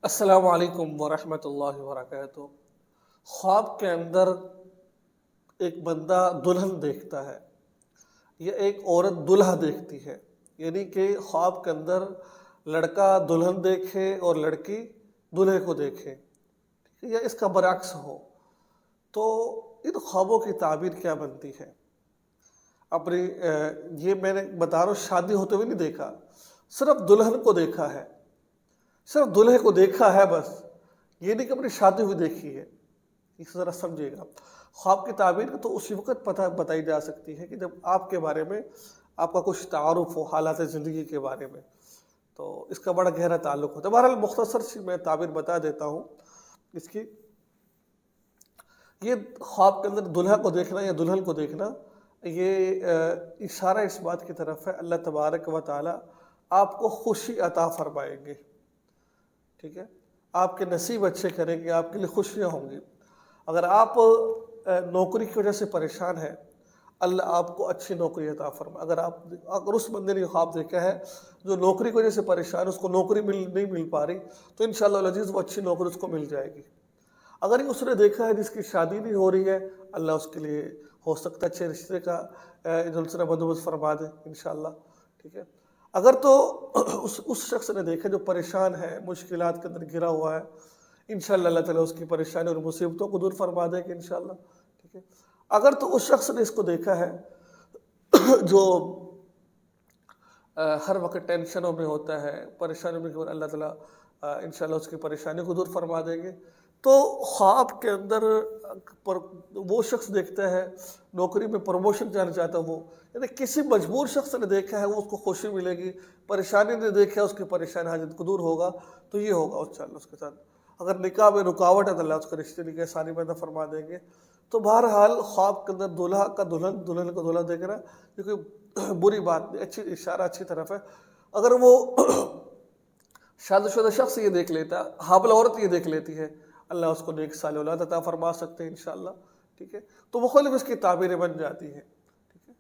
السلام علیکم ورحمۃ اللہ وبرکاتہ۔ خواب کے اندر ایک بندہ دلہن دیکھتا ہے یا ایک عورت دلہا دیکھتی ہے، یعنی کہ خواب کے اندر لڑکا دلہن دیکھے اور لڑکی دلہے کو دیکھے یا اس کا برعکس ہو، تو ان خوابوں کی تعبیر کیا بنتی ہے؟ اپنی یہ میں نے بتا رہا ہوں، شادی ہوتے ہوئے نہیں دیکھا، صرف دلہن کو دیکھا ہے، صرف دلہے کو دیکھا ہے، بس یہ نہیں کہ اپنی شادی ہوئی دیکھی ہے۔ اس ذرا سمجھے گا، خواب کی تعبیر تو اسی وقت بتائی جا سکتی ہے کہ جب آپ کے بارے میں آپ کا کچھ تعارف ہو حالات زندگی کے بارے میں، تو اس کا بڑا گہرا تعلق ہوتا ہے۔ بہرحال مختصر سی میں تعبیر بتا دیتا ہوں اس کی۔ یہ خواب کے اندر دلہا کو دیکھنا یا دلہن کو دیکھنا، یہ اشارہ اس بات کی طرف ہے اللہ تبارک و تعالی آپ کو خوشی عطا فرمائیں گے، ٹھیک ہے، آپ کے نصیب اچھے کریں گے، آپ کے لیے خوشیاں ہوں گی۔ اگر آپ نوکری کی وجہ سے پریشان ہیں، اللہ آپ کو اچھی نوکری عطا فرمائے۔ اگر اس بندے نے خواب دیکھا ہے جو نوکری کی وجہ سے پریشان ہے، اس کو نوکری نہیں مل پا رہی، تو انشاءاللہ العزیز وہ اچھی نوکری اس کو مل جائے گی۔ اگر اس نے دیکھا ہے جس کی شادی نہیں ہو رہی ہے، اللہ اس کے لیے ہو سکتا ہے اچھے رشتے کا دوسرا بندوبست فرما دے انشاءاللہ، ٹھیک ہے۔ اگر تو اس شخص نے دیکھا جو پریشان ہے، مشکلات کے اندر گھرا ہوا ہے، انشاءاللہ اللہ تعالیٰ اس کی پریشانی اور مصیبتوں کو دور فرما دے گا انشاءاللہ، ٹھیک ہے۔ اگر تو اس شخص نے اس کو دیکھا ہے جو ہر وقت ٹینشنوں میں ہوتا ہے، پریشانیوں میں، اللہ تعالیٰ انشاءاللہ اس کی پریشانی کو دور فرما دیں گے۔ تو خواب کے اندر وہ شخص دیکھتا ہے نوکری میں پروموشن جانا چاہتا ہے، وہ یعنی کسی مجبور شخص نے دیکھا ہے وہ اس کو خوشی ملے گی، پریشانی نے دیکھا ہے اس کی پریشانی حاجت کو دور ہوگا، تو یہ ہوگا انشاءاللہ اس کے ساتھ۔ اگر نکاح میں رکاوٹ ہے تو اللہ اس کے رشتے نکاح ثانی پیدا فرما دیں گے۔ تو بہرحال خواب کے اندر دلہا کا دلہن، دلہن کو دلہا دیکھنا یہ کوئی بری بات نہیں، اچھی اشارہ اچھی طرف ہے۔ اگر وہ شادی شدہ شخص یہ دیکھ لیتا، حاملہ عورت یہ دیکھ لیتی ہے، اللہ اس کو نیک صالح اولاد عطا فرما سکتے ہیں انشاءاللہ، ٹھیک ہے۔ تو مختلف اس کی تعبیریں بن جاتی ہیں، ٹھیک ہے،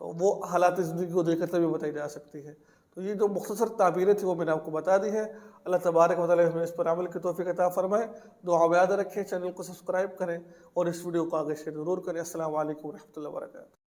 تو وہ حالات زندگی کو دیکھ کر تبھی بتائی جا سکتی ہے۔ تو یہ جو مختصر تعبیریں تھیں وہ میں نے آپ کو بتا دی ہے۔ اللہ تبارک و تعالیٰ ہمیں اس پر عمل کی توفیق عطا فرمائے۔ دعا میں یاد رکھیں، چینل کو سبسکرائب کریں اور اس ویڈیو کو آگے شیئر ضرور کریں۔ السلام علیکم ورحمۃ اللہ وبرکاتہ۔